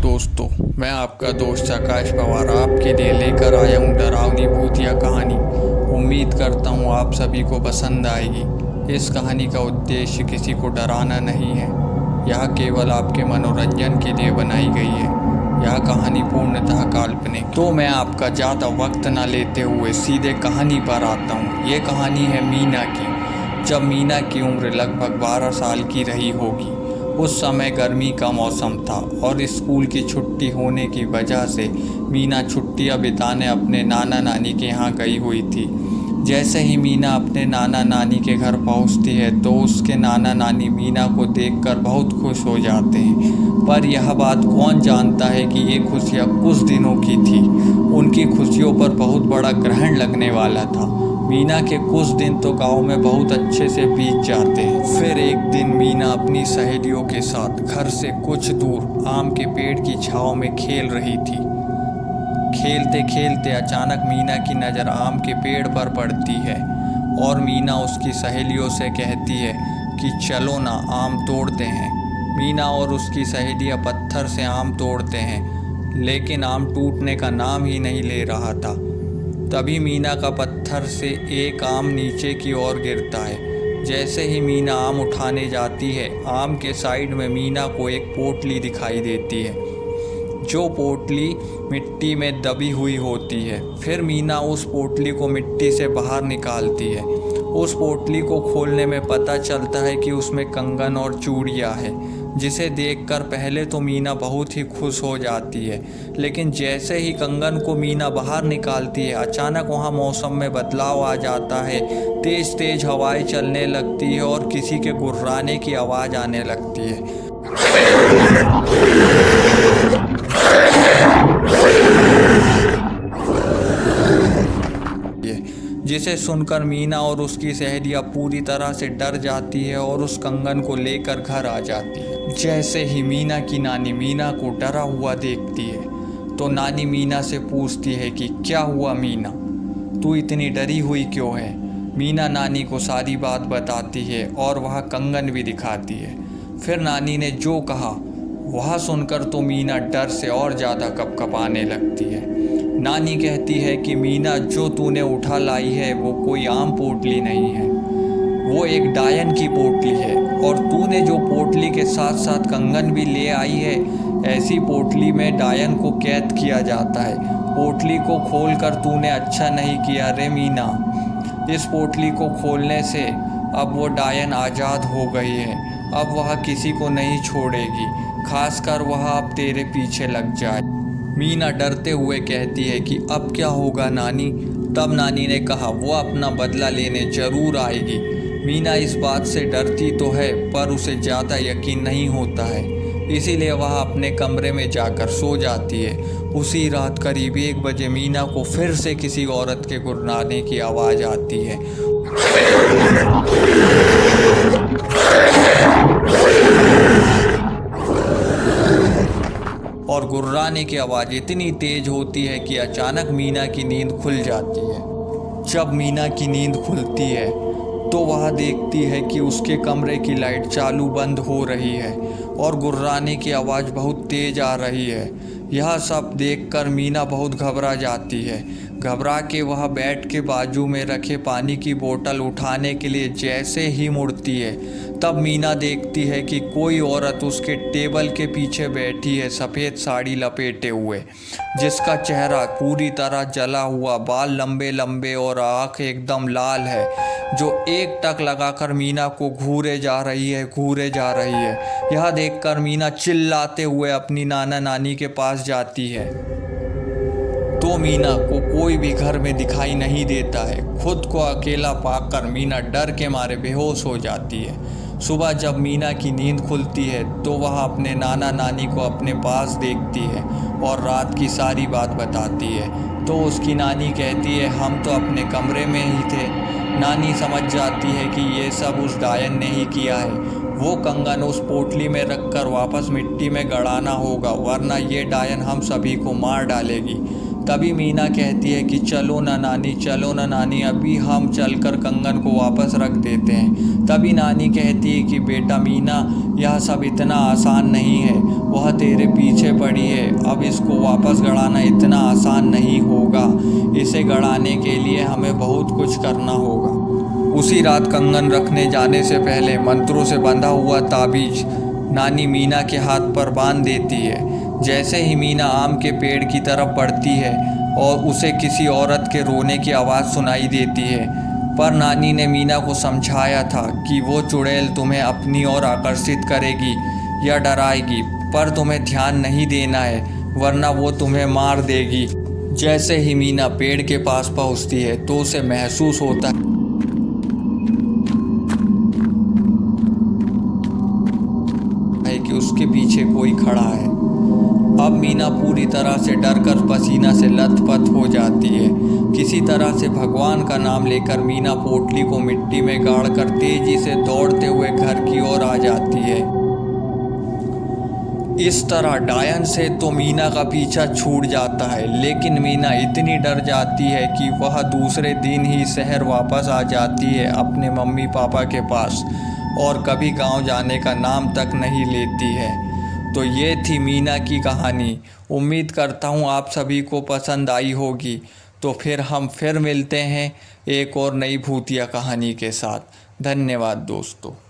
दोस्तों, मैं आपका दोस्त आकाश पवार आपके लिए लेकर आया हूँ डरावनी भूतिया कहानी। उम्मीद करता हूँ आप सभी को पसंद आएगी। इस कहानी का उद्देश्य किसी को डराना नहीं है, यह केवल आपके मनोरंजन के लिए बनाई गई है। यह कहानी पूर्णतः काल्पनिक। तो मैं आपका ज़्यादा वक्त न लेते हुए सीधे कहानी पर आता हूँ। ये कहानी है मीना की। जब मीना की उम्र लगभग 12 साल की रही होगी। उस समय गर्मी का मौसम था और स्कूल की छुट्टी होने की वजह से मीना छुट्टियां बिताने अपने नाना नानी के यहाँ गई हुई थी। जैसे ही मीना अपने नाना नानी के घर पहुँचती है तो उसके नाना नानी मीना को देखकर बहुत खुश हो जाते हैं। पर यह बात कौन जानता है कि ये खुशियाँ कुछ दिनों की थी। उनकी खुशियों पर बहुत बड़ा ग्रहण लगने वाला था। मीना के कुछ दिन तो गांव में बहुत अच्छे से बीत जाते हैं। फिर एक दिन मीना अपनी सहेलियों के साथ घर से कुछ दूर आम के पेड़ की छांव में खेल रही थी। खेलते खेलते अचानक मीना की नज़र आम के पेड़ पर पड़ती है और मीना उसकी सहेलियों से कहती है कि चलो ना आम तोड़ते हैं। मीना और उसकी सहेलियाँ पत्थर से आम तोड़ते हैं, लेकिन आम टूटने का नाम ही नहीं ले रहा था। तभी मीना का पत्थर से एक आम नीचे की ओर गिरता है। जैसे ही मीना आम उठाने जाती है, आम के साइड में मीना को एक पोटली दिखाई देती है, जो पोटली मिट्टी में दबी हुई होती है। फिर मीना उस पोटली को मिट्टी से बाहर निकालती है। उस पोटली को खोलने में पता चलता है कि उसमें कंगन और चूड़ियाँ हैं, जिसे देखकर पहले तो मीना बहुत ही खुश हो जाती है। लेकिन जैसे ही कंगन को मीना बाहर निकालती है, अचानक वहाँ मौसम में बदलाव आ जाता है। तेज़ तेज़ हवाएं चलने लगती है और किसी के गुर्राने की आवाज़ आने लगती है। जिसे सुनकर मीना और उसकी सहेलियाँ पूरी तरह से डर जाती है और उस कंगन को लेकर घर आ जाती है। जैसे ही मीना की नानी मीना को डरा हुआ देखती है तो नानी मीना से पूछती है कि क्या हुआ मीना, तू इतनी डरी हुई क्यों है। मीना नानी को सारी बात बताती है और वह कंगन भी दिखाती है। फिर नानी ने जो कहा वह सुनकर तो मीना डर से और ज़्यादा कँपकँपाने लगती है। नानी कहती है कि मीना, जो तूने उठा लाई है वो कोई आम पोटली नहीं है, वो एक डायन की पोटली है। और तूने जो पोटली के साथ साथ कंगन भी ले आई है, ऐसी पोटली में डायन को कैद किया जाता है। पोटली को खोलकर तूने अच्छा नहीं किया रे मीना। इस पोटली को खोलने से अब वो डायन आज़ाद हो गई है। अब वह किसी को नहीं छोड़ेगी, खासकर वह अब तेरे पीछे लग जाए। मीना डरते हुए कहती है कि अब क्या होगा नानी। तब नानी ने कहा वो अपना बदला लेने ज़रूर आएगी। मीना इस बात से डरती तो है पर उसे ज़्यादा यकीन नहीं होता है, इसीलिए वह अपने कमरे में जाकर सो जाती है। उसी रात करीब 1 बजे मीना को फिर से किसी औरत के गुर्राने की आवाज़ आती है और गुर्राने की आवाज़ इतनी तेज होती है कि अचानक मीना की नींद खुल जाती है। जब मीना की नींद खुलती है तो वह देखती है कि उसके कमरे की लाइट चालू बंद हो रही है और गुर्राने की आवाज़ बहुत तेज आ रही है। यह सब देखकर मीना बहुत घबरा जाती है। घबरा के वह बेड के बाजू में रखे पानी की बोतल उठाने के लिए जैसे ही मुड़ती है, तब मीना देखती है कि कोई औरत उसके टेबल के पीछे बैठी है, सफ़ेद साड़ी लपेटे हुए, जिसका चेहरा पूरी तरह जला हुआ, बाल लंबे लंबे और आँख एकदम लाल है, जो एक टक लगाकर मीना को घूरे जा रही है। यह देखकर मीना चिल्लाते हुए अपनी नाना नानी के पास जाती है तो मीना को कोई भी घर में दिखाई नहीं देता है। खुद को अकेला पाकर मीना डर के मारे बेहोश हो जाती है। सुबह जब मीना की नींद खुलती है तो वह अपने नाना नानी को अपने पास देखती है और रात की सारी बात बताती है। तो उसकी नानी कहती है हम तो अपने कमरे में ही थे। नानी समझ जाती है कि ये सब उस डायन ने ही किया है। वो कंगन उस पोटली में रखकर वापस मिट्टी में गड़ाना होगा, वरना ये डायन हम सभी को मार डालेगी। तभी मीना कहती है कि चलो ना नानी, चलो ना नानी, अभी हम चलकर कंगन को वापस रख देते हैं। तभी नानी कहती है कि बेटा मीना, यह सब इतना आसान नहीं है, वह तेरे पीछे पड़ी है, अब इसको वापस गड़ाना इतना आसान नहीं होगा, इसे गड़ाने के लिए हमें बहुत कुछ करना होगा। उसी रात कंगन रखने जाने से पहले मंत्रों से बंधा हुआ ताबीज नानी मीना के हाथ पर बांध देती है। जैसे ही मीना आम के पेड़ की तरफ बढ़ती है और उसे किसी औरत के रोने की आवाज़ सुनाई देती है, पर नानी ने मीना को समझाया था कि वो चुड़ैल तुम्हें अपनी ओर आकर्षित करेगी या डराएगी, पर तुम्हें ध्यान नहीं देना है वरना वो तुम्हें मार देगी। जैसे ही मीना पेड़ के पास पहुंचती है तो उसे महसूस होता है कि उसके पीछे कोई खड़ा है। अब मीना पूरी तरह से डरकर पसीना से लथपथ हो जाती है। किसी तरह से भगवान का नाम लेकर मीना पोटली को मिट्टी में गाड़कर तेजी से दौड़ते हुए घर की ओर आ जाती है। इस तरह डायन से तो मीना का पीछा छूट जाता है, लेकिन मीना इतनी डर जाती है कि वह दूसरे दिन ही शहर वापस आ जाती है अपने मम्मी पापा के पास, और कभी गांव जाने का नाम तक नहीं लेती है। तो ये थी मीना की कहानी। उम्मीद करता हूँ आप सभी को पसंद आई होगी। तो फिर हम मिलते हैं एक और नई भूतिया कहानी के साथ। धन्यवाद दोस्तों।